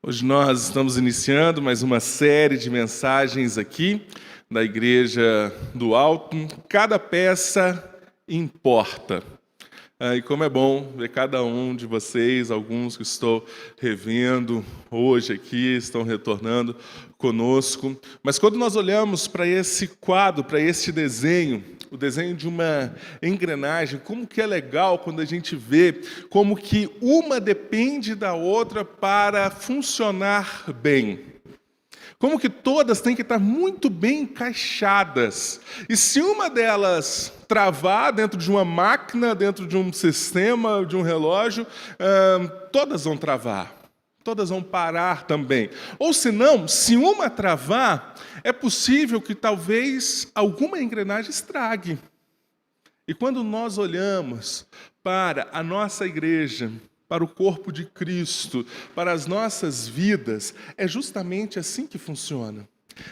Hoje nós estamos iniciando mais uma série de mensagens aqui da Igreja do Alto. Cada peça importa. E como é bom ver cada um de vocês, alguns que estou revendo hoje aqui, estão retornando conosco. Mas quando nós olhamos para esse quadro, para este desenho, o desenho de uma engrenagem, como que é legal quando a gente vê como que uma depende da outra para funcionar bem. Como que todas têm que estar muito bem encaixadas. E se uma delas travar dentro de uma máquina, dentro de um sistema, de um relógio, todas vão travar. Todas vão parar também. Ou se não, se uma travar, é possível que talvez alguma engrenagem estrague. E quando nós olhamos para a nossa igreja, para o corpo de Cristo, para as nossas vidas, é justamente assim que funciona.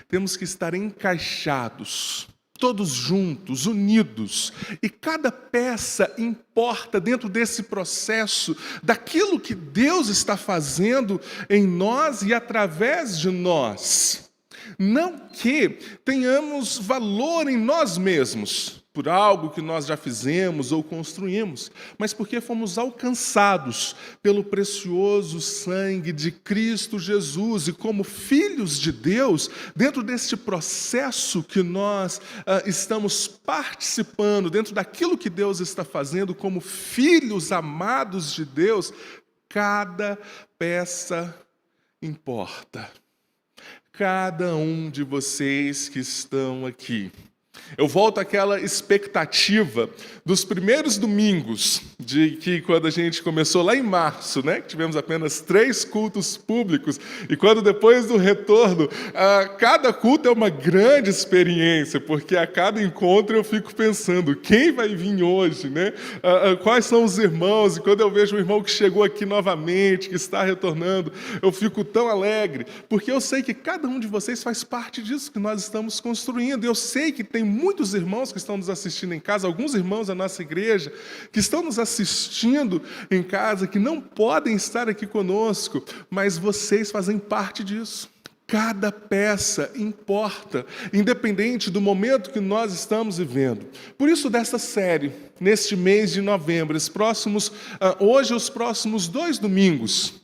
Temos que estar encaixados, todos juntos, unidos, e cada peça importa dentro desse processo daquilo que Deus está fazendo em nós e através de nós. Não que tenhamos valor em nós mesmos, por algo que nós já fizemos ou construímos, mas porque fomos alcançados pelo precioso sangue de Cristo Jesus e como filhos de Deus, dentro deste processo que nós estamos participando, dentro daquilo que Deus está fazendo como filhos amados de Deus, cada peça importa. Cada um de vocês que estão aqui. Eu volto àquela expectativa dos primeiros domingos, de que quando a gente começou lá em março, né, que tivemos apenas 3 cultos públicos, e quando depois do retorno, cada culto é uma grande experiência, porque a cada encontro eu fico pensando, quem vai vir hoje, né? Quais são os irmãos, e quando eu vejo um irmão que chegou aqui novamente, que está retornando, eu fico tão alegre, porque eu sei que cada um de vocês faz parte disso que nós estamos construindo, eu sei que tem muitos irmãos que estão nos assistindo em casa, alguns irmãos da nossa igreja, que estão nos assistindo em casa, que não podem estar aqui conosco, mas vocês fazem parte disso. Cada peça importa, independente do momento que nós estamos vivendo. Por isso, dessa série, neste mês de novembro, hoje os próximos 2 domingos,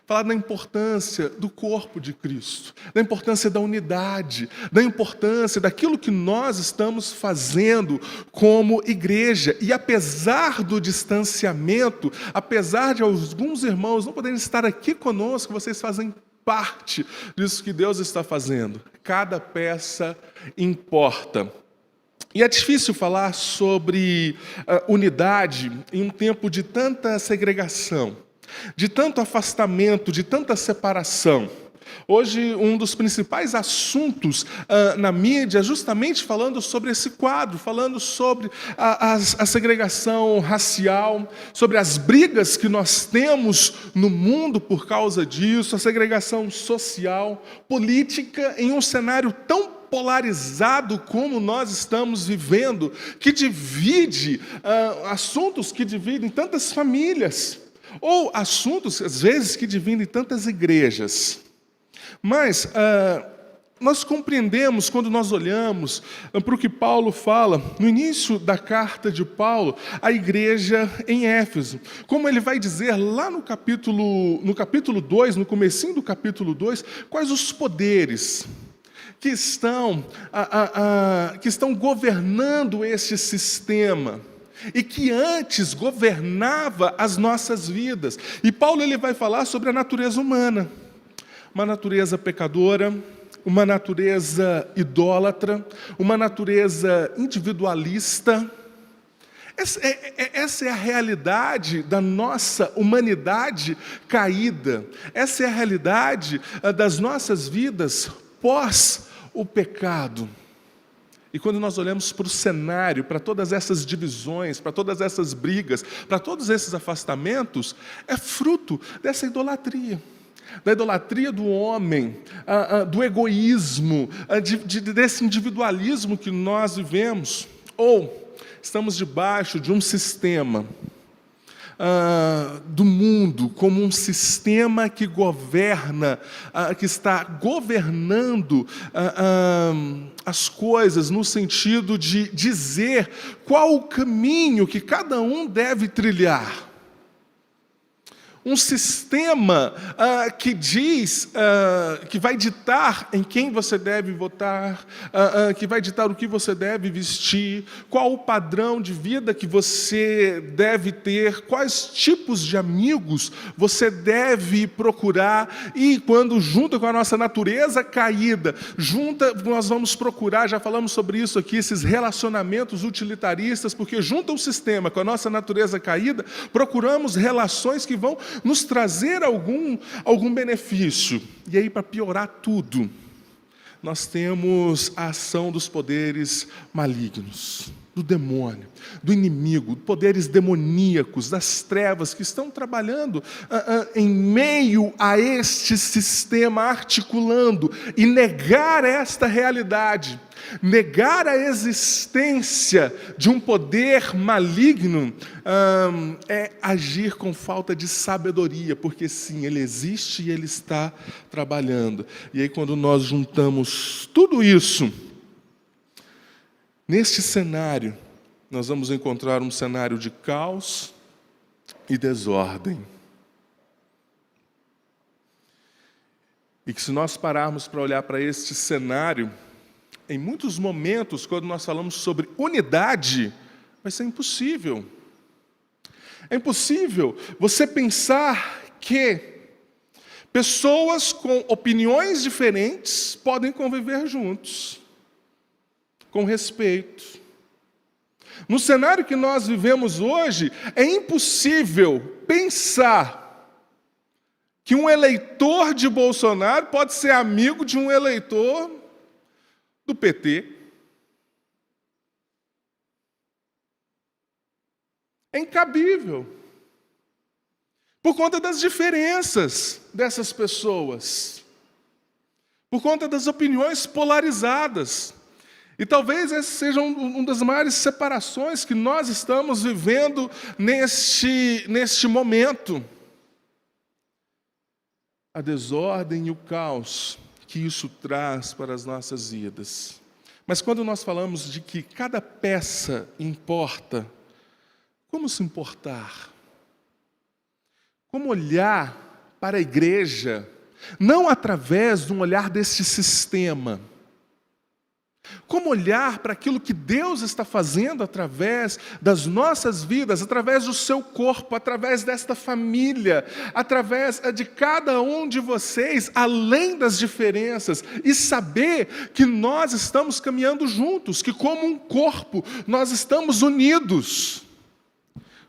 falar da importância do corpo de Cristo, da importância da unidade, da importância daquilo que nós estamos fazendo como igreja. E apesar do distanciamento, apesar de alguns irmãos não poderem estar aqui conosco, vocês fazem parte disso que Deus está fazendo. Cada peça importa. E é difícil falar sobre unidade em um tempo de tanta segregação, de tanto afastamento, de tanta separação. Hoje, um dos principais assuntos na mídia é justamente falando sobre esse quadro, falando sobre a segregação racial, sobre as brigas que nós temos no mundo por causa disso, a segregação social, política, em um cenário tão polarizado como nós estamos vivendo, que divide assuntos que dividem tantas famílias, ou assuntos, às vezes, que dividem tantas igrejas. Mas nós compreendemos, quando nós olhamos para o que Paulo fala, no início da carta de Paulo, à igreja em Éfeso. Como ele vai dizer lá no capítulo 2, no comecinho do capítulo 2, quais os poderes que estão governando esse sistema, e que antes governava as nossas vidas. E Paulo ele vai falar sobre a natureza humana, uma natureza pecadora, uma natureza idólatra, uma natureza individualista. Essa é a realidade da nossa humanidade caída, essa é a realidade das nossas vidas pós o pecado. E quando nós olhamos para o cenário, para todas essas divisões, para todas essas brigas, para todos esses afastamentos, é fruto dessa idolatria. Da idolatria do homem, do egoísmo, desse individualismo que nós vivemos. Ou estamos debaixo de um sistema do mundo como um sistema que governa, que está governando as coisas no sentido de dizer qual o caminho que cada um deve trilhar. Um sistema que diz, que vai ditar em quem você deve votar, que vai ditar o que você deve vestir, qual o padrão de vida que você deve ter, quais tipos de amigos você deve procurar, e quando junta com a nossa natureza caída, nós vamos procurar, já falamos sobre isso aqui, esses relacionamentos utilitaristas, porque junta o sistema com a nossa natureza caída, procuramos relações que vão nos trazer algum benefício. E aí, para piorar tudo, nós temos a ação dos poderes malignos, do demônio, do inimigo, poderes demoníacos, das trevas que estão trabalhando em meio a este sistema, articulando, e negar esta realidade, negar a existência de um poder maligno, é agir com falta de sabedoria, porque sim, ele existe e ele está trabalhando. E aí, quando nós juntamos tudo isso, neste cenário, nós vamos encontrar um cenário de caos e desordem. E que, se nós pararmos para olhar para este cenário, em muitos momentos, quando nós falamos sobre unidade, vai ser impossível. É impossível você pensar que pessoas com opiniões diferentes podem conviver juntos, com respeito. No cenário que nós vivemos hoje, é impossível pensar que um eleitor de Bolsonaro pode ser amigo de um eleitor do PT. É incabível. Por conta das diferenças dessas pessoas. Por conta das opiniões polarizadas. E talvez essa seja uma das maiores separações que nós estamos vivendo neste momento. A desordem e o caos que isso traz para as nossas vidas. Mas quando nós falamos de que cada peça importa, como se importar? Como olhar para a igreja, não através de um olhar deste sistema, como olhar para aquilo que Deus está fazendo através das nossas vidas, através do seu corpo, através desta família, através de cada um de vocês, além das diferenças, e saber que nós estamos caminhando juntos, que como um corpo nós estamos unidos,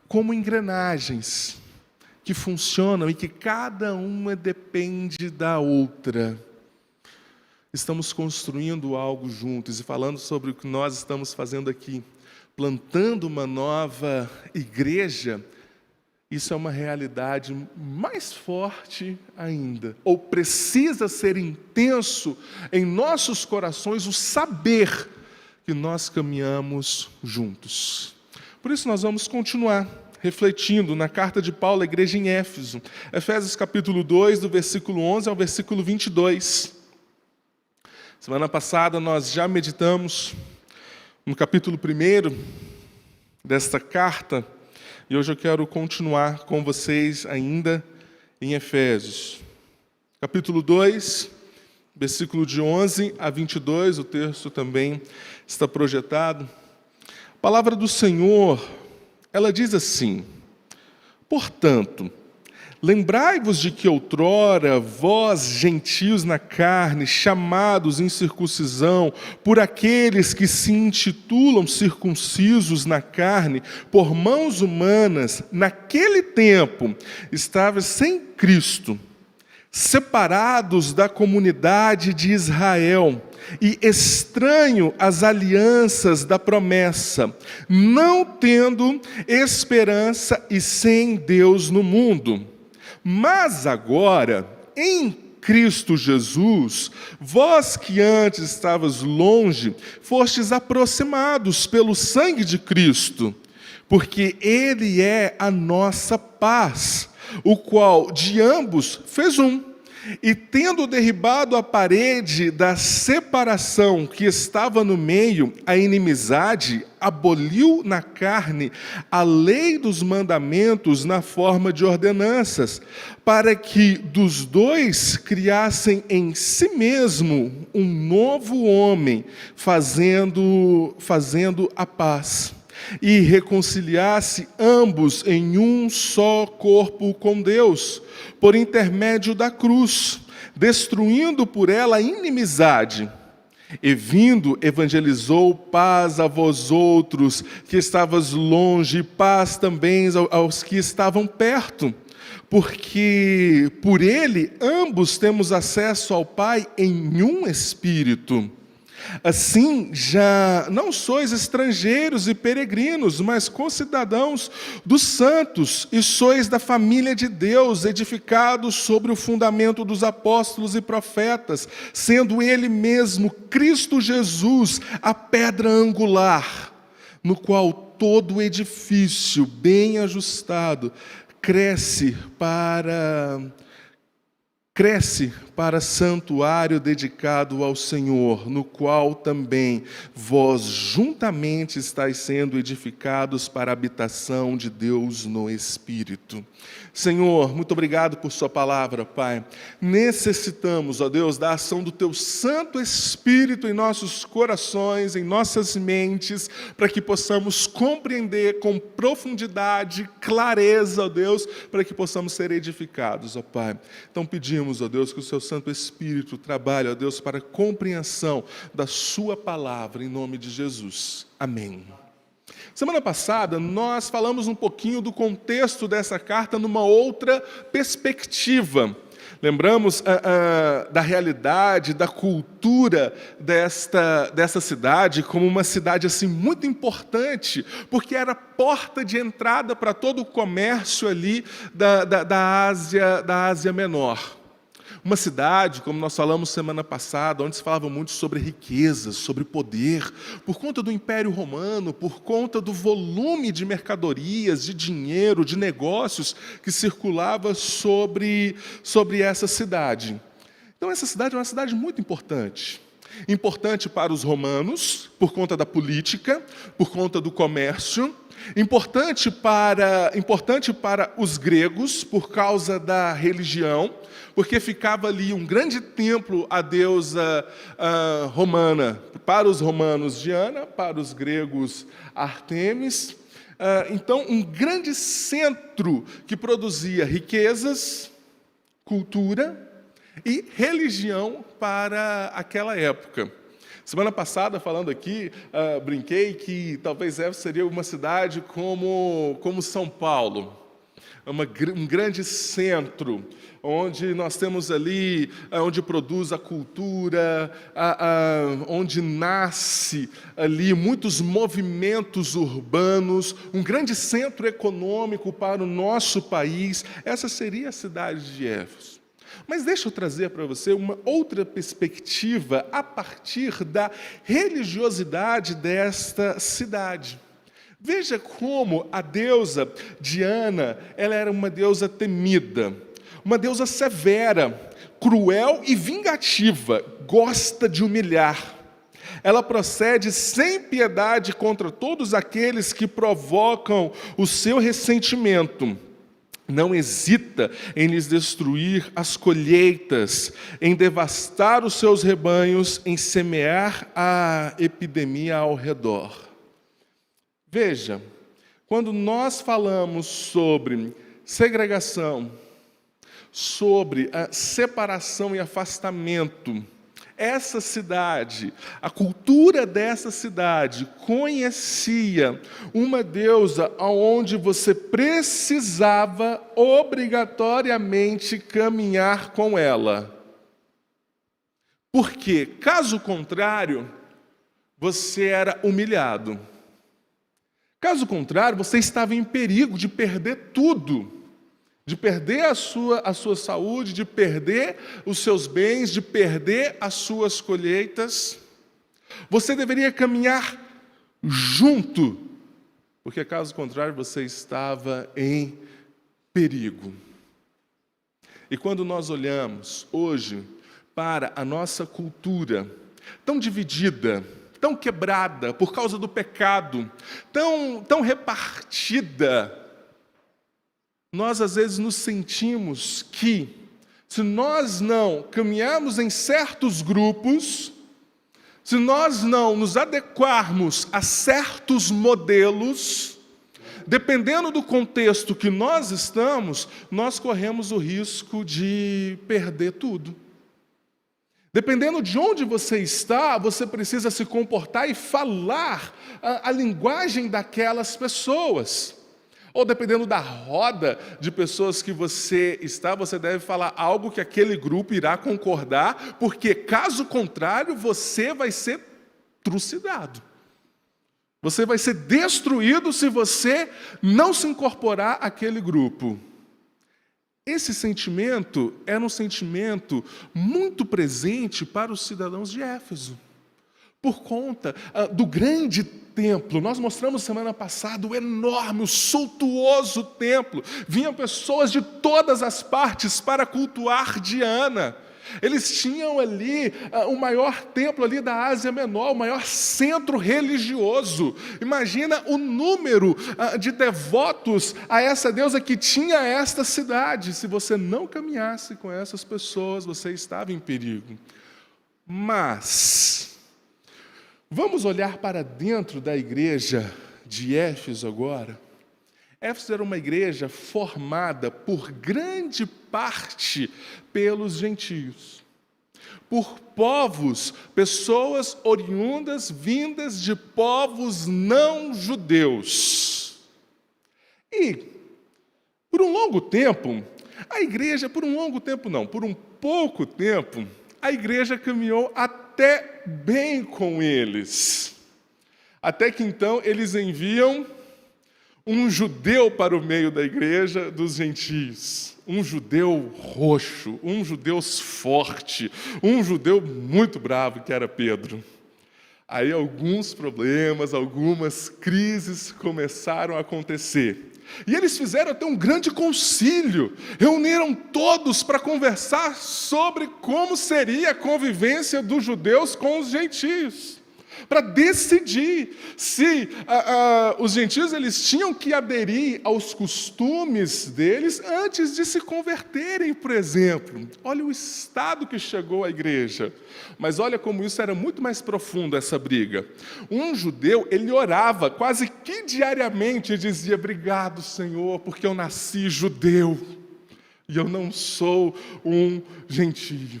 como engrenagens que funcionam e que cada uma depende da outra. Estamos construindo algo juntos e falando sobre o que nós estamos fazendo aqui, plantando uma nova igreja. Isso é uma realidade mais forte ainda, ou precisa ser intenso em nossos corações o saber que nós caminhamos juntos. Por isso nós vamos continuar refletindo na carta de Paulo à igreja em Éfeso, Efésios capítulo 2, do versículo 11 ao versículo 22. Semana passada nós já meditamos no capítulo 1 desta carta, e hoje eu quero continuar com vocês ainda em Efésios. Capítulo 2, versículo de 11 a 22, o texto também está projetado. A palavra do Senhor, ela diz assim: portanto, lembrai-vos de que outrora, vós, gentios na carne, chamados em circuncisão, por aqueles que se intitulam circuncisos na carne, por mãos humanas, naquele tempo, estavais sem Cristo, separados da comunidade de Israel, e estranho às alianças da promessa, não tendo esperança e sem Deus no mundo. Mas agora, em Cristo Jesus, vós que antes estavas longe, fostes aproximados pelo sangue de Cristo, porque ele é a nossa paz, o qual de ambos fez um. E tendo derribado a parede da separação que estava no meio, a inimizade, aboliu na carne a lei dos mandamentos na forma de ordenanças, para que dos dois criassem em si mesmo um novo homem, fazendo a paz, e reconciliasse ambos em um só corpo com Deus, por intermédio da cruz, destruindo por ela a inimizade. E vindo, evangelizou paz a vós outros, que estavas longe, paz também aos que estavam perto. Porque por ele ambos temos acesso ao Pai em um Espírito. Assim, já não sois estrangeiros e peregrinos, mas concidadãos dos santos, e sois da família de Deus, edificados sobre o fundamento dos apóstolos e profetas, sendo Ele mesmo, Cristo Jesus, a pedra angular, no qual todo o edifício bem ajustado cresce para santuário dedicado ao Senhor, no qual também vós juntamente estáis sendo edificados para a habitação de Deus no Espírito. Senhor, muito obrigado por sua palavra, Pai. Necessitamos, ó Deus, da ação do teu Santo Espírito em nossos corações, em nossas mentes, para que possamos compreender com profundidade, clareza, ó Deus, para que possamos ser edificados, ó Pai. Então pedimos, ó Deus, que o seu Santo Espírito trabalhe, ó Deus, para a compreensão da sua palavra, em nome de Jesus. Amém. Semana passada, nós falamos um pouquinho do contexto dessa carta numa outra perspectiva. Lembramos da realidade, da cultura dessa cidade como uma cidade assim, muito importante, porque era porta de entrada para todo o comércio ali da Ásia Menor. Uma cidade, como nós falamos semana passada, onde se falava muito sobre riquezas, sobre poder, por conta do Império Romano, por conta do volume de mercadorias, de dinheiro, de negócios que circulava sobre essa cidade. Então, essa cidade é uma cidade muito importante. Importante para os romanos, por conta da política, por conta do comércio. Importante para os gregos, por causa da religião, porque ficava ali um grande templo à deusa romana, para os romanos Diana, para os gregos Ártemis. Então, um grande centro que produzia riquezas, cultura e religião para aquela época. Semana passada, falando aqui, brinquei que talvez essa seria uma cidade como São Paulo, um grande centro, onde nós temos ali, onde produz a cultura, onde nasce ali muitos movimentos urbanos, um grande centro econômico para o nosso país. Essa seria a cidade de Éfeso. Mas deixa eu trazer para você uma outra perspectiva a partir da religiosidade desta cidade. Veja como a deusa Diana, ela era uma deusa temida, uma deusa severa, cruel e vingativa, gosta de humilhar. Ela procede sem piedade contra todos aqueles que provocam o seu ressentimento. Não hesita em lhes destruir as colheitas, em devastar os seus rebanhos, em semear a epidemia ao redor. Veja, quando nós falamos sobre segregação, sobre a separação e afastamento, essa cidade, a cultura dessa cidade conhecia uma deusa onde você precisava obrigatoriamente caminhar com ela. Porque, caso contrário, você era humilhado. Caso contrário, você estava em perigo de perder tudo. De perder a sua saúde, de perder os seus bens, de perder as suas colheitas. Você deveria caminhar junto porque caso contrário você estava em perigo. E quando nós olhamos hoje para a nossa cultura, tão dividida, tão quebrada por causa do pecado, tão repartida, nós às vezes nos sentimos que, se nós não caminharmos em certos grupos, se nós não nos adequarmos a certos modelos, dependendo do contexto que nós estamos, nós corremos o risco de perder tudo. Dependendo de onde você está, você precisa se comportar e falar a linguagem daquelas pessoas. Ou dependendo da roda de pessoas que você está, você deve falar algo que aquele grupo irá concordar, porque caso contrário, você vai ser trucidado. Você vai ser destruído se você não se incorporar àquele grupo. Esse sentimento era um sentimento muito presente para os cidadãos de Éfeso. Por conta do grande templo, nós mostramos semana passada o enorme, o suntuoso templo. Vinham pessoas de todas as partes para cultuar Diana. Eles tinham ali o maior templo ali da Ásia Menor, o maior centro religioso. Imagina o número de devotos a essa deusa que tinha esta cidade. Se você não caminhasse com essas pessoas, você estava em perigo. Mas vamos olhar para dentro da igreja de Éfeso agora. Éfeso era uma igreja formada por grande parte pelos gentios, por povos, pessoas oriundas, vindas de povos não judeus. E, por um longo tempo, a igreja, por um pouco tempo, a igreja caminhou até bem com eles. Até que então eles enviam um judeu para o meio da igreja dos gentios. Um judeu roxo, um judeu forte, um judeu muito bravo, que era Pedro. Aí alguns problemas, algumas crises começaram a acontecer. E eles fizeram até um grande concílio, reuniram todos para conversar sobre como seria a convivência dos judeus com os gentios, para decidir se os gentios eles tinham que aderir aos costumes deles antes de se converterem, por exemplo. Olha o estado que chegou a igreja. Mas olha como isso era muito mais profundo, essa briga. Um judeu, ele orava quase que diariamente e dizia: obrigado, Senhor, porque eu nasci judeu e eu não sou um gentio.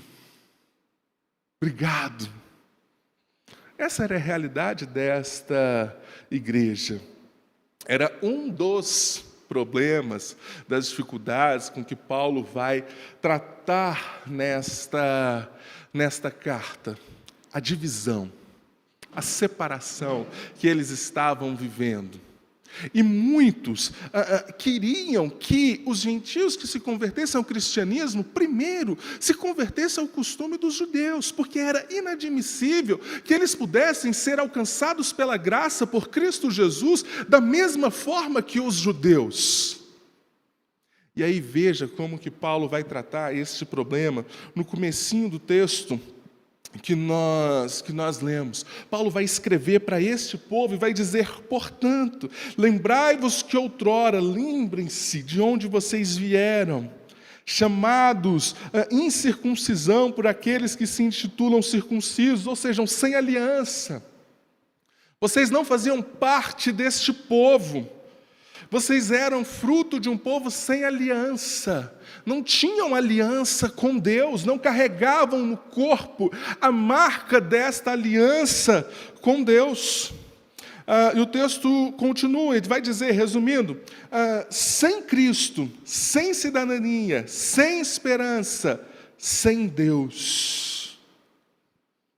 Obrigado. Essa era a realidade desta igreja. Era um dos problemas, das dificuldades com que Paulo vai tratar nesta carta. A divisão, a separação que eles estavam vivendo. E muitos queriam que os gentios que se convertessem ao cristianismo, primeiro, se convertessem ao costume dos judeus, porque era inadmissível que eles pudessem ser alcançados pela graça por Cristo Jesus da mesma forma que os judeus. E aí veja como que Paulo vai tratar este problema no comecinho do texto que nós lemos. Paulo vai escrever para este povo e vai dizer: portanto, lembrai-vos que outrora, lembrem-se de onde vocês vieram, chamados a incircuncisão por aqueles que se intitulam circuncisos, ou seja, sem aliança. Vocês não faziam parte deste povo. Vocês eram fruto de um povo sem aliança, não tinham aliança com Deus, não carregavam no corpo a marca desta aliança com Deus. E o texto continua, ele vai dizer, resumindo, sem Cristo, sem cidadania, sem esperança, sem Deus.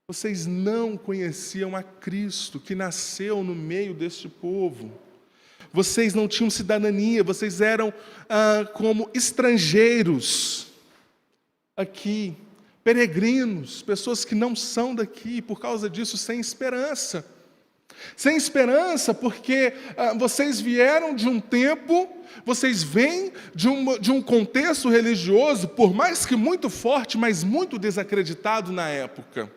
Vocês não conheciam a Cristo, que nasceu no meio deste povo. Vocês não tinham cidadania, vocês eram como estrangeiros aqui, peregrinos, pessoas que não são daqui, por causa disso, sem esperança. Sem esperança porque vocês vieram de um tempo, vocês vêm de um contexto religioso, por mais que muito forte, mas muito desacreditado na época.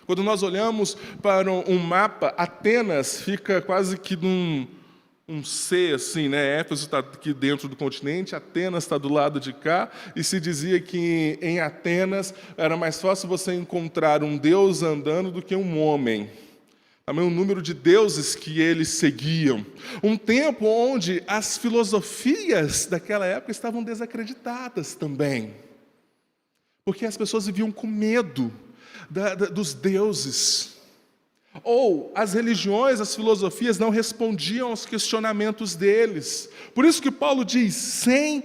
Quando nós olhamos para um mapa, Atenas fica quase que num C, assim, né? Éfeso está aqui dentro do continente, Atenas está do lado de cá, e se dizia que em Atenas era mais fácil você encontrar um deus andando do que um homem. Também o número de deuses que eles seguiam. Um tempo onde as filosofias daquela época estavam desacreditadas também. Porque as pessoas viviam com medo dos deuses. Ou as religiões, as filosofias não respondiam aos questionamentos deles. Por isso que Paulo diz, sem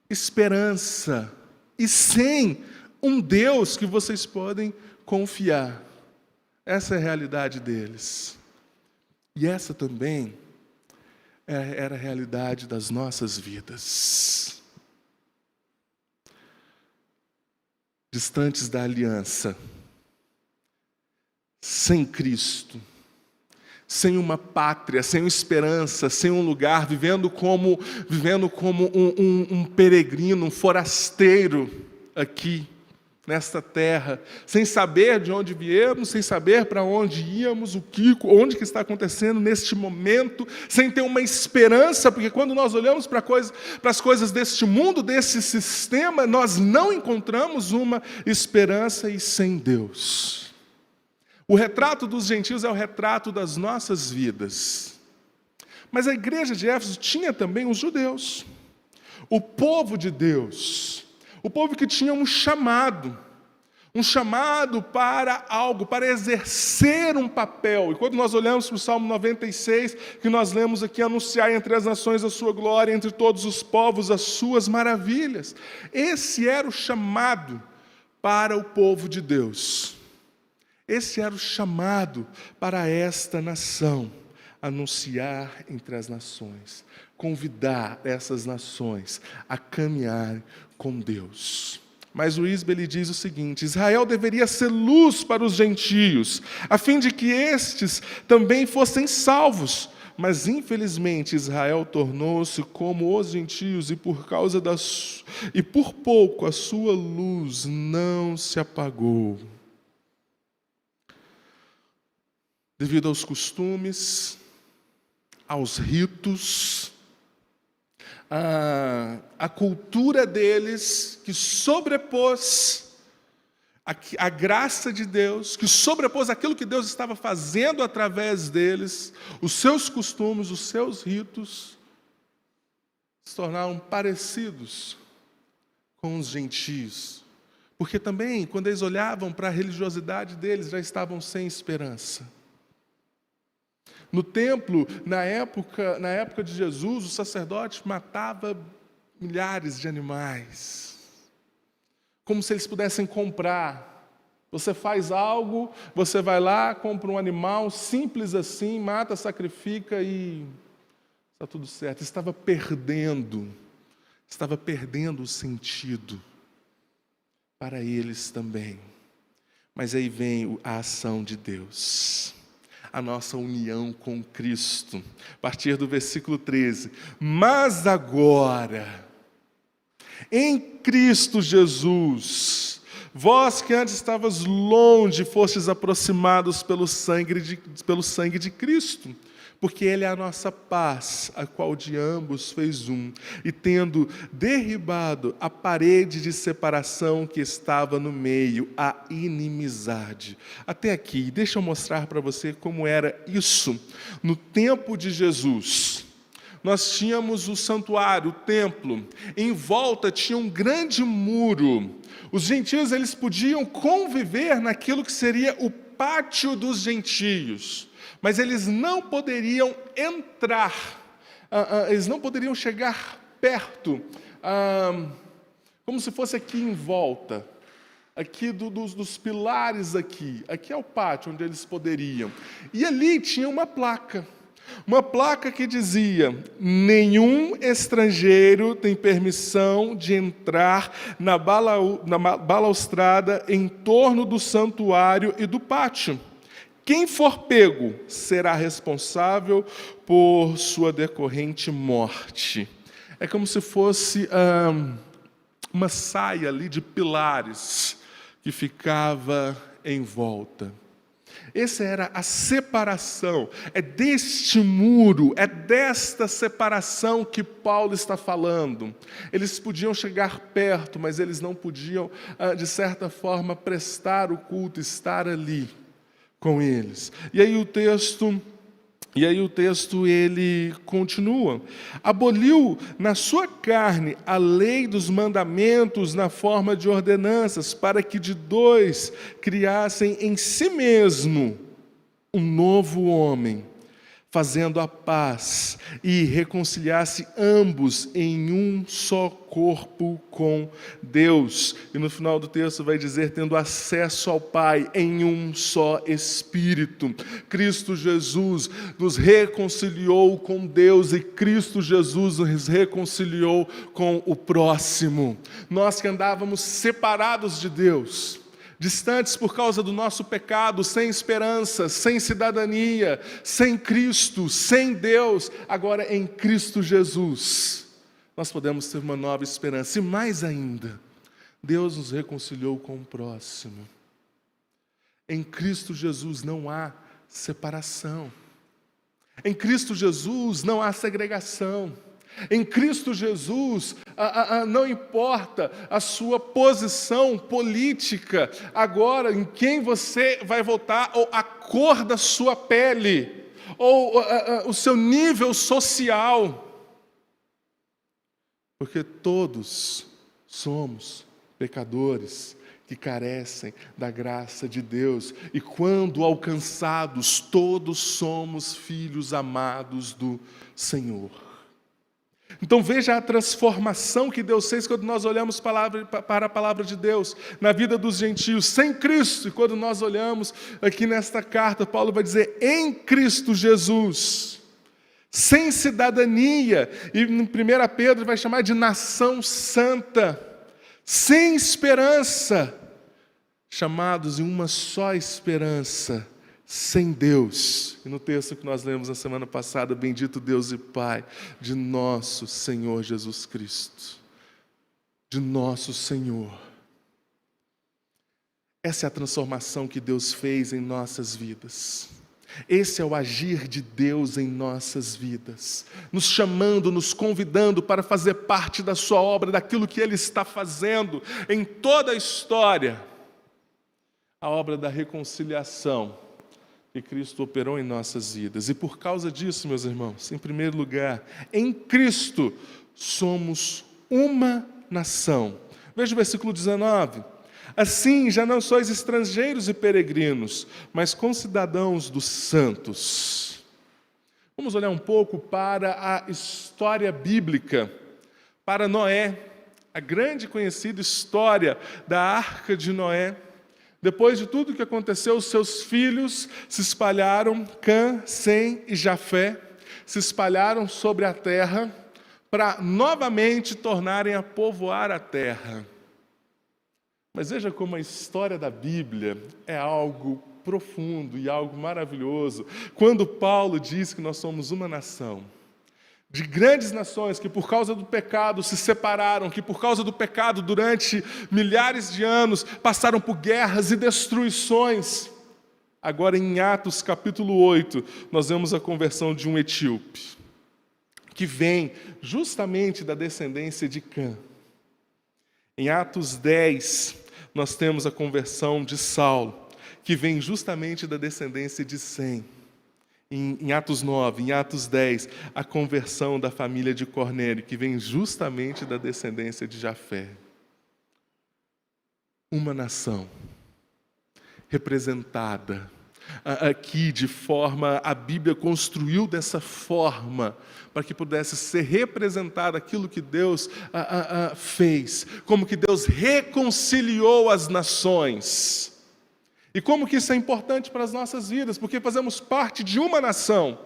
esperança e sem um Deus que vocês podem confiar. Essa é a realidade deles. E essa também era a realidade das nossas vidas. Distantes da aliança, sem Cristo, sem uma pátria, sem uma esperança, sem um lugar, vivendo como um peregrino, um forasteiro aqui, nesta terra, sem saber de onde viemos, sem saber para onde íamos, onde que está acontecendo neste momento, sem ter uma esperança, porque quando nós olhamos para as coisas deste mundo, desse sistema, nós não encontramos uma esperança e sem Deus. O retrato dos gentios é o retrato das nossas vidas. Mas a igreja de Éfeso tinha também os judeus, o povo de Deus, o povo que tinha um chamado para algo, para exercer um papel. E quando nós olhamos para o Salmo 96, que nós lemos aqui, anunciar entre as nações a sua glória, entre todos os povos as suas maravilhas. Esse era o chamado para o povo de Deus. Esse era o chamado para esta nação, anunciar entre as nações, convidar essas nações a caminhar com Deus. Mas o Isbe ele diz o seguinte: Israel deveria ser luz para os gentios, a fim de que estes também fossem salvos. Mas infelizmente Israel tornou-se como os gentios, e por pouco a sua luz não se apagou. Devido aos costumes, aos ritos, a cultura deles que sobrepôs a graça de Deus, que sobrepôs aquilo que Deus estava fazendo através deles, os seus costumes, os seus ritos, se tornaram parecidos com os gentios. Porque também, quando eles olhavam para a religiosidade deles, já estavam sem esperança. No templo, na época de Jesus, o sacerdote matava milhares de animais, como se eles pudessem comprar. Você faz algo, você vai lá, compra um animal simples assim, mata, sacrifica e está tudo certo. Estava perdendo o sentido para eles também. Mas aí vem a ação de Deus, a nossa união com Cristo. A partir do versículo 13. Mas agora, em Cristo Jesus, vós que antes estavas longe, fostes aproximados pelo sangue de Cristo, porque Ele é a nossa paz, a qual de ambos fez um, e tendo derribado a parede de separação que estava no meio, a inimizade. Até aqui, deixa eu mostrar para você como era isso no tempo de Jesus. Nós tínhamos o santuário, o templo, em volta tinha um grande muro. Os gentios eles podiam conviver naquilo que seria o pátio dos gentios, mas eles não poderiam entrar, eles não poderiam chegar perto, como se fosse aqui em volta, aqui dos pilares aqui é o pátio onde eles poderiam. E ali tinha uma placa que dizia: nenhum estrangeiro tem permissão de entrar na balaustrada em torno do santuário e do pátio. quem for pego será responsável por sua decorrente morte. É como se fosse uma saia ali de pilares que ficava em volta. Essa era a separação, é deste muro, é desta separação que Paulo está falando. Eles podiam chegar perto, mas eles não podiam, de certa forma, prestar o culto, estar ali com eles. E aí o texto ele continua. Aboliu na sua carne a lei dos mandamentos na forma de ordenanças, para que de dois criassem em si mesmo um novo homem, fazendo a paz e reconciliasse ambos em um só corpo com Deus. E no final do texto vai dizer, tendo acesso ao Pai em um só Espírito. Cristo Jesus nos reconciliou com Deus e Cristo Jesus nos reconciliou com o próximo. Nós que andávamos separados de Deus, distantes por causa do nosso pecado, sem esperança, sem cidadania, sem Cristo, sem Deus, agora em Cristo Jesus, nós podemos ter uma nova esperança. E mais ainda, Deus nos reconciliou com o próximo. Em Cristo Jesus não há separação. Em Cristo Jesus não há segregação. Em Cristo Jesus, não importa a sua posição política, agora em quem você vai votar, ou a cor da sua pele, ou o seu nível social, porque todos somos pecadores que carecem da graça de Deus, e quando alcançados, todos somos filhos amados do Senhor. Então veja a transformação que Deus fez quando nós olhamos para a palavra de Deus na vida dos gentios, sem Cristo. E quando nós olhamos aqui nesta carta, Paulo vai dizer, em Cristo Jesus, sem cidadania, e em 1 Pedro vai chamar de nação santa, sem esperança, chamados em uma só esperança, sem Deus. E no texto que nós lemos na semana passada, bendito Deus e Pai de nosso Senhor Jesus Cristo. De nosso Senhor. Essa é a transformação que Deus fez em nossas vidas. Esse é o agir de Deus em nossas vidas, nos chamando, nos convidando para fazer parte da sua obra, daquilo que Ele está fazendo em toda a história. A obra da reconciliação que Cristo operou em nossas vidas. E por causa disso, meus irmãos, em primeiro lugar, em Cristo somos uma nação. Veja o versículo 19. Assim, já não sois estrangeiros e peregrinos, mas concidadãos dos santos. Vamos olhar um pouco para a história bíblica, para Noé, a grande e conhecida história da Arca de Noé. Depois de tudo que aconteceu, os seus filhos se espalharam, Cã, Sem e Jafé, se espalharam sobre a terra para novamente tornarem a povoar a terra. Mas veja como a história da Bíblia é algo profundo e algo maravilhoso. Quando Paulo diz que nós somos uma nação, de grandes nações que por causa do pecado se separaram, que por causa do pecado durante milhares de anos passaram por guerras e destruições. Agora em Atos capítulo 8, nós vemos a conversão de um etíope, que vem justamente da descendência de Cã. Em Atos 10, nós temos a conversão de Saulo, que vem justamente da descendência de Sem. Em Atos 9, em Atos 10, a conversão da família de Cornélio, que vem justamente da descendência de Jafé. Uma nação representada aqui de forma, a Bíblia construiu dessa forma, para que pudesse ser representado aquilo que Deus fez, como que Deus reconciliou as nações. E como que isso é importante para as nossas vidas, porque fazemos parte de uma nação.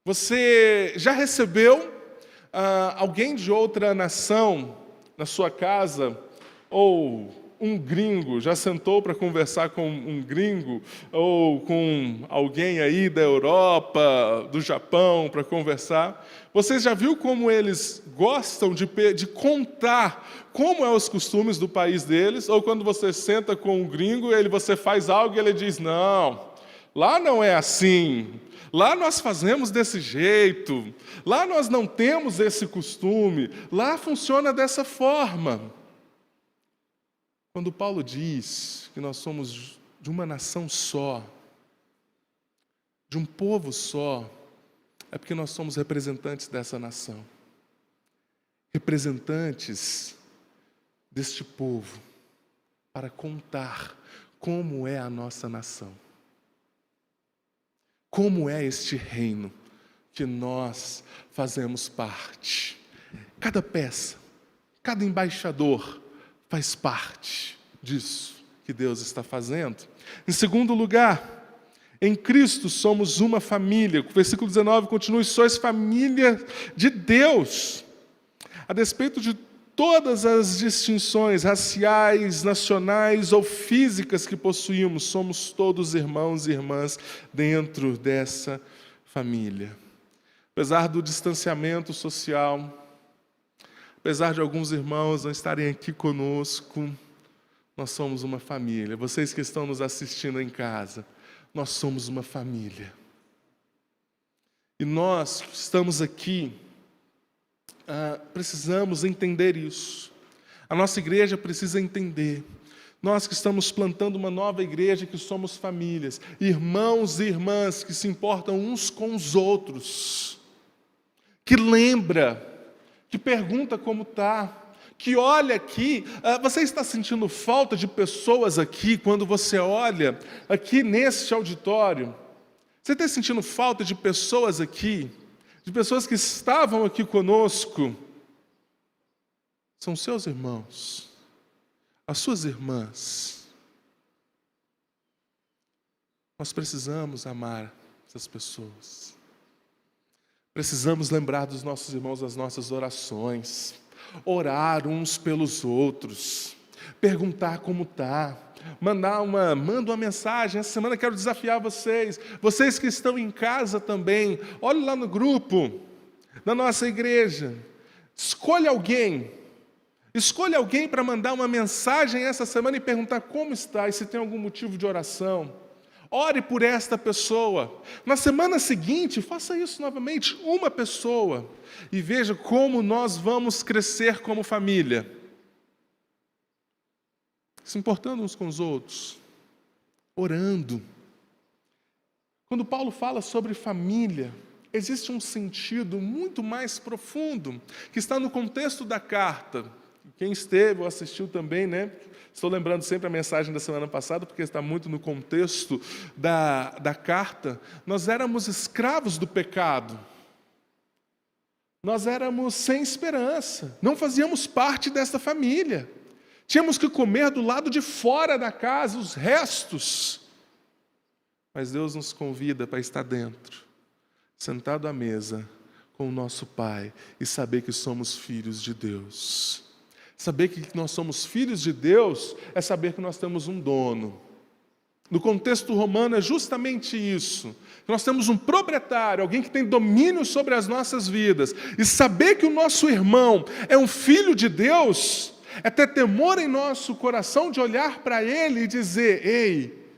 Você já recebeu alguém de outra nação na sua casa, ou um gringo? Já sentou para conversar com um gringo? Ou com alguém aí da Europa, do Japão, para conversar? Vocês já viu como eles gostam de contar como são os costumes do país deles? Ou quando você senta com um gringo, você faz algo e ele diz, não, lá não é assim. Lá nós fazemos desse jeito, lá nós não temos esse costume, lá funciona dessa forma. Quando Paulo diz que nós somos de uma nação só, de um povo só, é porque nós somos representantes dessa nação, representantes deste povo, para contar como é a nossa nação. Como é este reino que nós fazemos parte? Cada peça, cada embaixador faz parte disso que Deus está fazendo. Em segundo lugar, em Cristo somos uma família. O versículo 19 continua, sois família de Deus. A despeito de todas as distinções raciais, nacionais ou físicas que possuímos, somos todos irmãos e irmãs dentro dessa família. Apesar do distanciamento social, apesar de alguns irmãos não estarem aqui conosco, nós somos uma família. Vocês que estão nos assistindo em casa, nós somos uma família. E nós que estamos aqui, precisamos entender isso. A nossa igreja precisa entender. Nós que estamos plantando uma nova igreja, que somos famílias, irmãos e irmãs que se importam uns com os outros, que lembra, que pergunta como está, que olha aqui. Você está sentindo falta de pessoas aqui quando você olha aqui neste auditório? Você está sentindo falta de pessoas aqui? De pessoas que estavam aqui conosco? São seus irmãos, as suas irmãs. Nós precisamos amar essas pessoas. Precisamos lembrar dos nossos irmãos das nossas orações, orar uns pelos outros, perguntar como está, manda uma mensagem. Essa semana quero desafiar vocês que estão em casa também, olhe lá no grupo da nossa igreja, escolha alguém para mandar uma mensagem essa semana e perguntar como está, e se tem algum motivo de oração. Ore por esta pessoa. Na semana seguinte, faça isso novamente, uma pessoa, e veja como nós vamos crescer como família. Se importando uns com os outros, orando. Quando Paulo fala sobre família, existe um sentido muito mais profundo, que está no contexto da carta. Quem esteve ou assistiu também, né? Estou lembrando sempre a mensagem da semana passada, porque está muito no contexto da carta. Nós éramos escravos do pecado. Nós éramos sem esperança. Não fazíamos parte desta família. Tínhamos que comer do lado de fora da casa, os restos. Mas Deus nos convida para estar dentro, sentado à mesa com o nosso Pai, e saber que somos filhos de Deus. Saber que nós somos filhos de Deus é saber que nós temos um dono. No contexto romano é justamente isso. Nós temos um proprietário, alguém que tem domínio sobre as nossas vidas. E saber que o nosso irmão é um filho de Deus é ter temor em nosso coração de olhar para ele e dizer: ei,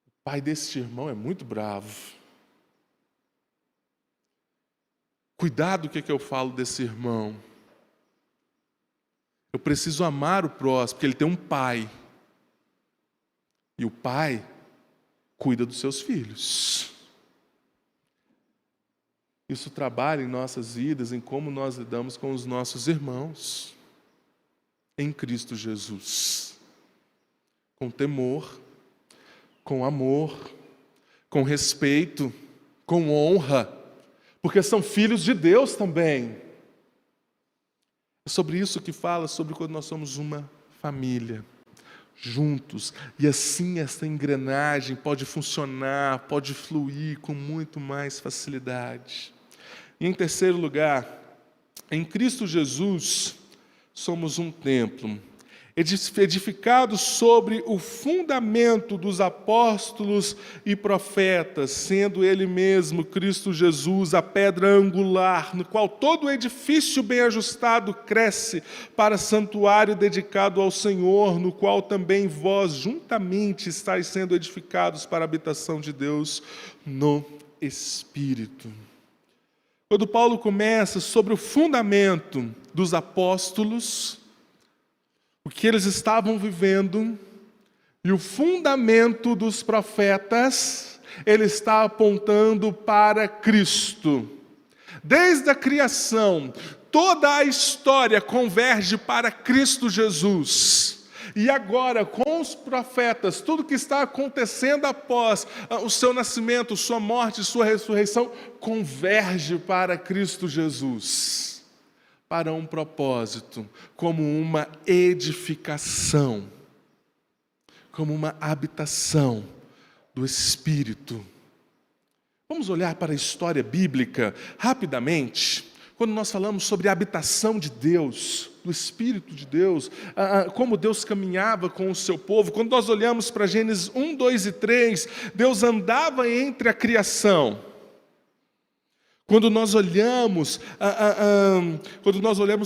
o pai deste irmão é muito bravo. Cuidado o que eu falo desse irmão. Eu preciso amar o próximo, porque ele tem um pai. E o pai cuida dos seus filhos. Isso trabalha em nossas vidas, em como nós lidamos com os nossos irmãos. Em Cristo Jesus. Com temor, com amor, com respeito, com honra. Porque são filhos de Deus também. É sobre isso que fala, sobre quando nós somos uma família, juntos, e assim essa engrenagem pode funcionar, pode fluir com muito mais facilidade. E em terceiro lugar, em Cristo Jesus, somos um templo. edificado sobre o fundamento dos apóstolos e profetas, sendo Ele mesmo, Cristo Jesus, a pedra angular, no qual todo o edifício bem ajustado cresce para santuário dedicado ao Senhor, no qual também vós juntamente estáis sendo edificados para a habitação de Deus no Espírito. Quando Paulo começa sobre o fundamento dos apóstolos, o que eles estavam vivendo, e o fundamento dos profetas, ele está apontando para Cristo. Desde a criação, toda a história converge para Cristo Jesus. E agora, com os profetas, tudo que está acontecendo após o seu nascimento, sua morte, sua ressurreição, converge para Cristo Jesus. Para um propósito, como uma edificação, como uma habitação do Espírito. Vamos olhar para a história bíblica rapidamente, quando nós falamos sobre a habitação de Deus, do Espírito de Deus, como Deus caminhava com o seu povo. Quando nós olhamos para Gênesis 1, 2 e 3, Deus andava entre a criação. Quando nós olhamos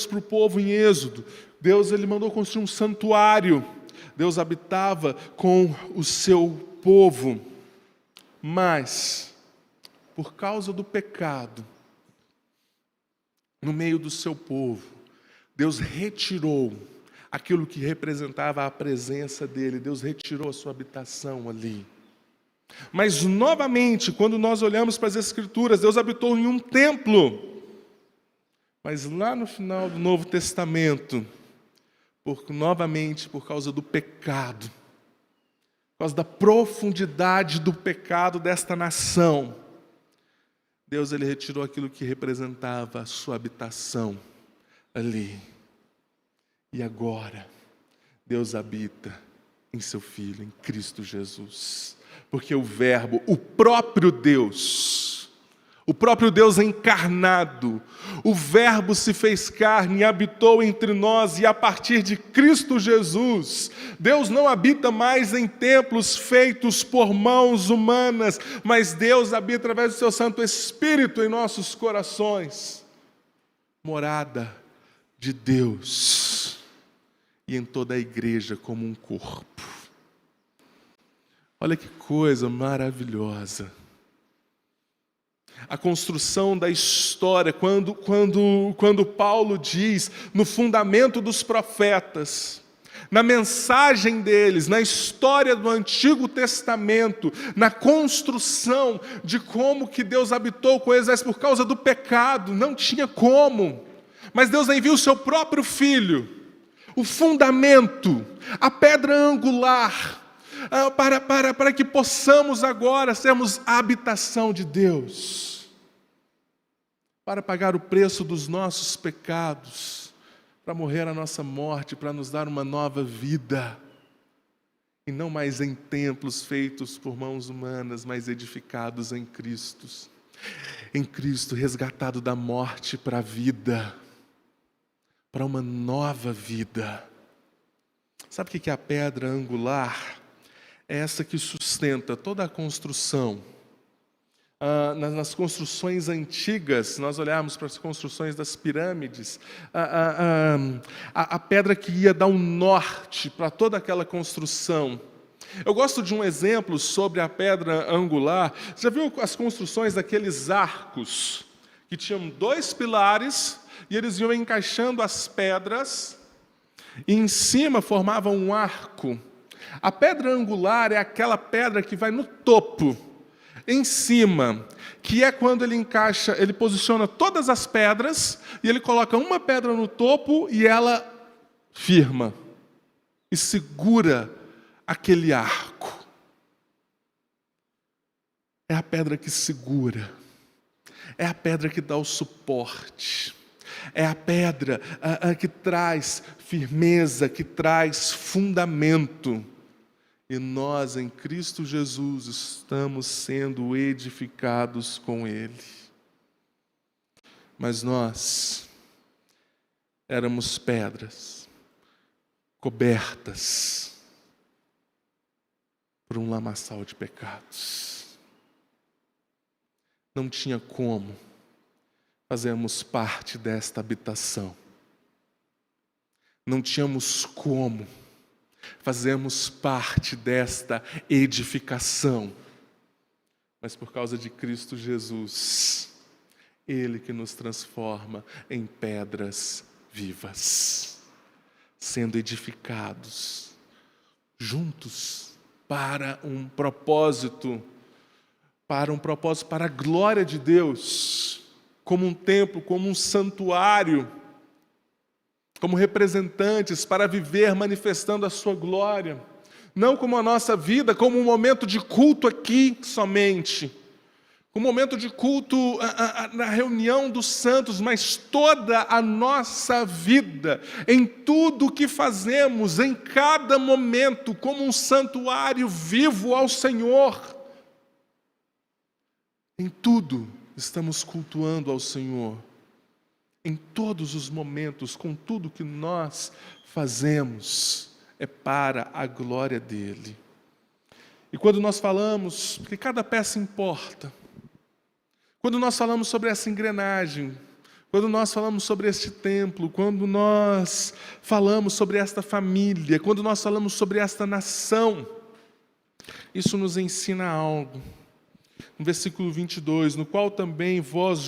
para o povo em Êxodo, Deus ele mandou construir um santuário. Deus habitava com o seu povo. Mas, por causa do pecado, no meio do seu povo, Deus retirou aquilo que representava a presença dele. Deus retirou a sua habitação ali. Mas, novamente, quando nós olhamos para as Escrituras, Deus habitou em um templo. Mas lá no final do Novo Testamento, novamente por causa do pecado, por causa da profundidade do pecado desta nação, Deus ele retirou aquilo que representava a sua habitação ali. E agora, Deus habita em seu Filho, em Cristo Jesus. Porque o Verbo, o próprio Deus encarnado, o Verbo se fez carne e habitou entre nós, e a partir de Cristo Jesus, Deus não habita mais em templos feitos por mãos humanas, mas Deus habita através do seu Santo Espírito em nossos corações. Morada de Deus, e em toda a igreja como um corpo. Olha que coisa maravilhosa. A construção da história, quando Paulo diz, no fundamento dos profetas, na mensagem deles, na história do Antigo Testamento, na construção de como que Deus habitou com eles por causa do pecado, não tinha como. Mas Deus envia o seu próprio Filho, o fundamento, a pedra angular, para que possamos agora sermos a habitação de Deus, para pagar o preço dos nossos pecados, para morrer a nossa morte, para nos dar uma nova vida, e não mais em templos feitos por mãos humanas, mas edificados em Cristo, resgatado da morte para a vida, para uma nova vida. Sabe o que é a pedra angular? É essa que sustenta toda a construção. Nas construções antigas, se nós olharmos para as construções das pirâmides, a pedra que ia dar um norte para toda aquela construção. Eu gosto de um exemplo sobre a pedra angular. Já viu as construções daqueles arcos, que tinham 2 pilares, e eles iam encaixando as pedras, e em cima formavam um arco. A pedra angular é aquela pedra que vai no topo, em cima, que é quando ele encaixa, ele posiciona todas as pedras, e ele coloca uma pedra no topo e ela firma e segura aquele arco. É a pedra que segura, é a pedra que dá o suporte, é a pedra que traz firmeza, que traz fundamento. E nós, em Cristo Jesus, estamos sendo edificados com Ele. Mas nós éramos pedras, cobertas por um lamaçal de pecados. Não tinha como fazermos parte desta habitação. Não tínhamos como fazermos parte desta edificação. Mas por causa de Cristo Jesus, Ele que nos transforma em pedras vivas, sendo edificados juntos para um propósito, para a glória de Deus, como um templo, como um santuário, como representantes para viver manifestando a sua glória. Não como a nossa vida, como um momento de culto aqui somente. Um momento de culto na reunião dos santos, mas toda a nossa vida, em tudo o que fazemos, em cada momento, como um santuário vivo ao Senhor. Em tudo estamos cultuando ao Senhor. Em todos os momentos, com tudo que nós fazemos, é para a glória dEle. E quando nós falamos que cada peça importa, quando nós falamos sobre essa engrenagem, quando nós falamos sobre este templo, quando nós falamos sobre esta família, quando nós falamos sobre esta nação, isso nos ensina algo. No versículo 22, no qual também vós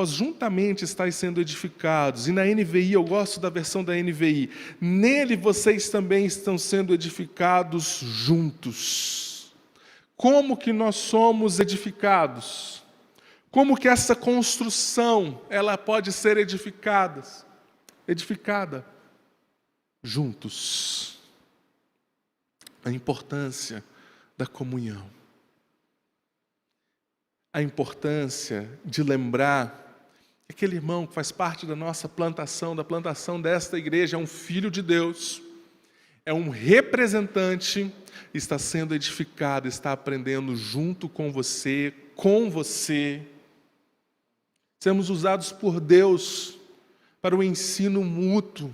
juntamente estáis sendo edificados. E na NVI, eu gosto da versão da NVI. Nele vocês também estão sendo edificados juntos. Como que nós somos edificados? Como que essa construção, ela pode ser edificada? Juntos. A importância da comunhão. A importância de lembrar que aquele irmão que faz parte da nossa plantação, da plantação desta igreja, é um filho de Deus, é um representante, está sendo edificado, está aprendendo junto com você, Sermos usados por Deus para o ensino mútuo,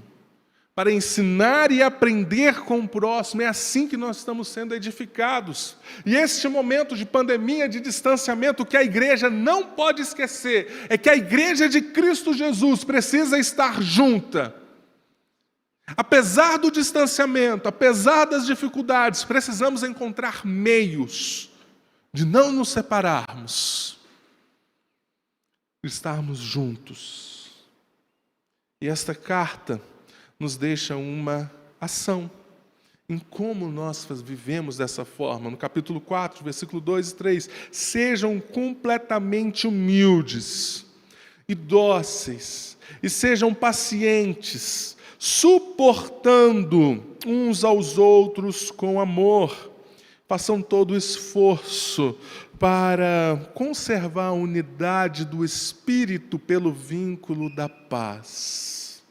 para ensinar e aprender com o próximo. É assim que nós estamos sendo edificados. E este momento de pandemia, de distanciamento, o que a igreja não pode esquecer é que a igreja de Cristo Jesus precisa estar junta. Apesar do distanciamento, apesar das dificuldades, precisamos encontrar meios de não nos separarmos, de estarmos juntos. E esta carta nos deixa uma ação em como nós vivemos dessa forma. No capítulo 4, versículo 2 e 3, sejam completamente humildes e dóceis, e sejam pacientes, suportando uns aos outros com amor. Façam todo o esforço para conservar a unidade do Espírito pelo vínculo da paz.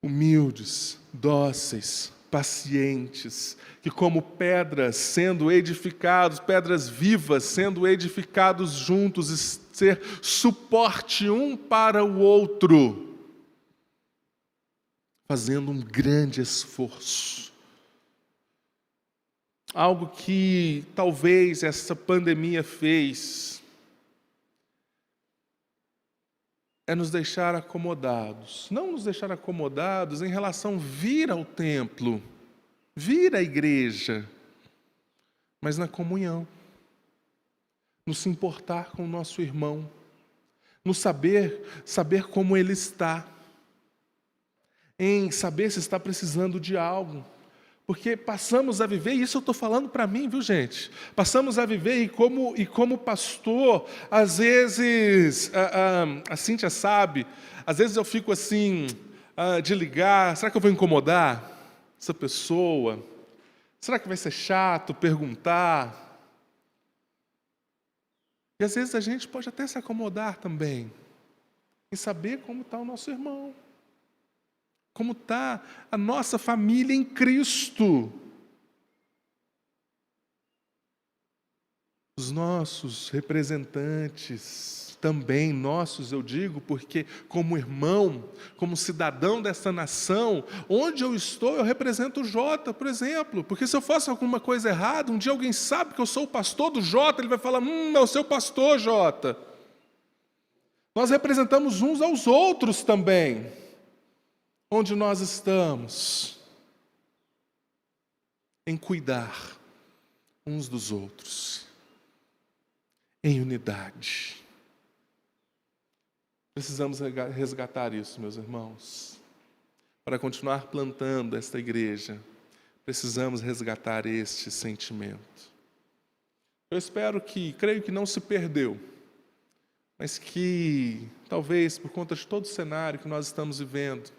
Humildes, dóceis, pacientes, que como pedras sendo edificados, pedras vivas sendo edificados juntos, ser suporte um para o outro, fazendo um grande esforço. Algo que talvez essa pandemia fez é nos deixar acomodados. Não nos deixar acomodados em relação a vir ao templo, vir à igreja, mas na comunhão, no se importar com o nosso irmão, no saber como ele está, em saber se está precisando de algo. Porque passamos a viver, e isso eu estou falando para mim, viu gente? Passamos a viver e como pastor, às vezes, a Cíntia sabe, às vezes eu fico assim, de ligar, será que eu vou incomodar essa pessoa? Será que vai ser chato perguntar? E às vezes a gente pode até se acomodar também, em saber como está o nosso irmão. Como está a nossa família em Cristo. Os nossos representantes também nossos, eu digo, porque como irmão, como cidadão dessa nação, onde eu estou, eu represento o Jota, por exemplo, porque se eu faço alguma coisa errada, um dia alguém sabe que eu sou o pastor do Jota, ele vai falar, é o seu pastor, Jota. Nós representamos uns aos outros também, onde nós estamos, em cuidar uns dos outros, em unidade. Precisamos resgatar isso, meus irmãos. Para continuar plantando esta igreja, precisamos resgatar este sentimento. Eu creio que não se perdeu, mas que, talvez, por conta de todo o cenário que nós estamos vivendo,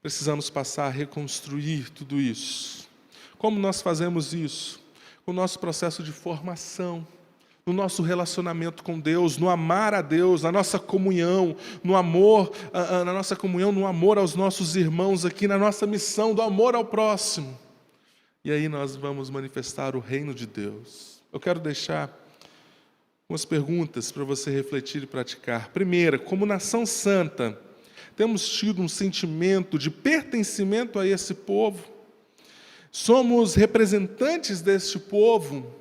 precisamos passar a reconstruir tudo isso. Como nós fazemos isso? Com o nosso processo de formação, no nosso relacionamento com Deus, no amar a Deus, na nossa comunhão, no amor, na nossa comunhão, no amor aos nossos irmãos aqui, na nossa missão do amor ao próximo. E aí nós vamos manifestar o reino de Deus. Eu quero deixar umas perguntas para você refletir e praticar. Primeira, como nação santa, temos tido um sentimento de pertencimento a esse povo? Somos representantes deste povo?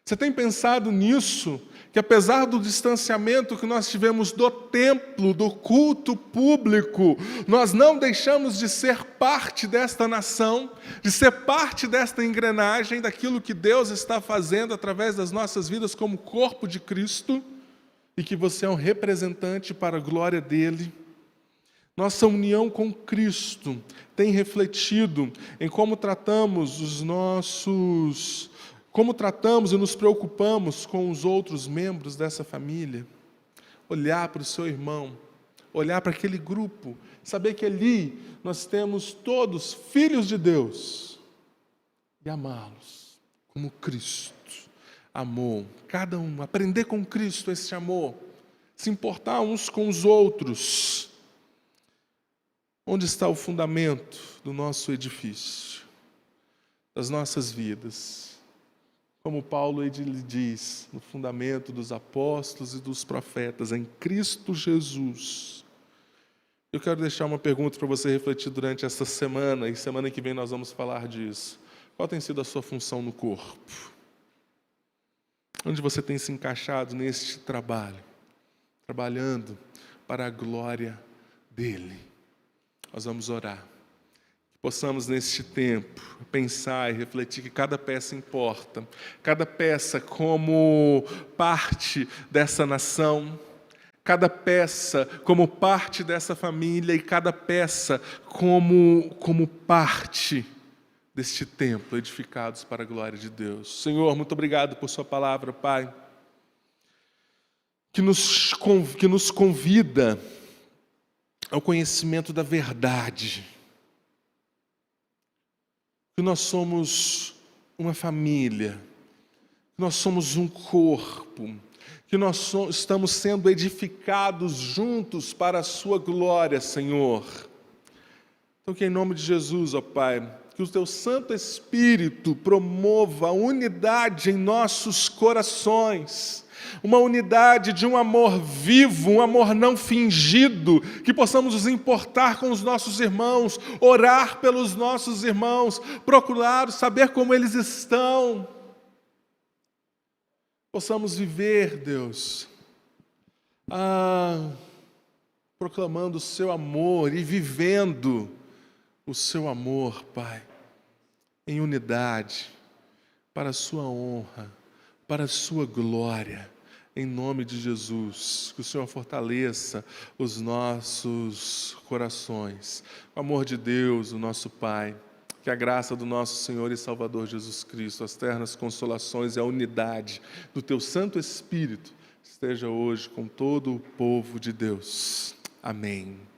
Você tem pensado nisso? Que apesar do distanciamento que nós tivemos do templo, do culto público, nós não deixamos de ser parte desta nação, de ser parte desta engrenagem, daquilo que Deus está fazendo através das nossas vidas como corpo de Cristo, e que você é um representante para a glória dEle. Nossa união com Cristo tem refletido em como tratamos e nos preocupamos com os outros membros dessa família. Olhar para o seu irmão, olhar para aquele grupo, saber que ali nós temos todos filhos de Deus e amá-los como Cristo amou cada um, aprender com Cristo esse amor, se importar uns com os outros. Onde está o fundamento do nosso edifício, das nossas vidas? Como Paulo lhe diz, no fundamento dos apóstolos e dos profetas, em Cristo Jesus. Eu quero deixar uma pergunta para você refletir durante essa semana, e semana que vem nós vamos falar disso. Qual tem sido a sua função no corpo? Onde você tem se encaixado neste trabalho? Trabalhando para a glória dEle. Nós vamos orar. Que possamos, neste tempo, pensar e refletir que cada peça importa. Cada peça como parte dessa nação, cada peça como parte dessa família e cada peça como parte deste templo, edificados para a glória de Deus. Senhor, muito obrigado por sua palavra, Pai, que nos convida ao conhecimento da verdade, que nós somos uma família, que nós somos um corpo, que nós estamos sendo edificados juntos para a sua glória, Senhor. Então que em nome de Jesus, ó Pai, que o Teu Santo Espírito promova a unidade em nossos corações, uma unidade de um amor vivo, um amor não fingido, que possamos nos importar com os nossos irmãos, orar pelos nossos irmãos, procurar saber como eles estão. Possamos viver, Deus, proclamando o Seu amor e vivendo o Seu amor, Pai, em unidade, para a Sua honra, para a Sua glória. Em nome de Jesus, que o Senhor fortaleça os nossos corações. O amor de Deus, o nosso Pai, que a graça do nosso Senhor e Salvador Jesus Cristo, as ternas consolações e a unidade do Teu Santo Espírito esteja hoje com todo o povo de Deus. Amém.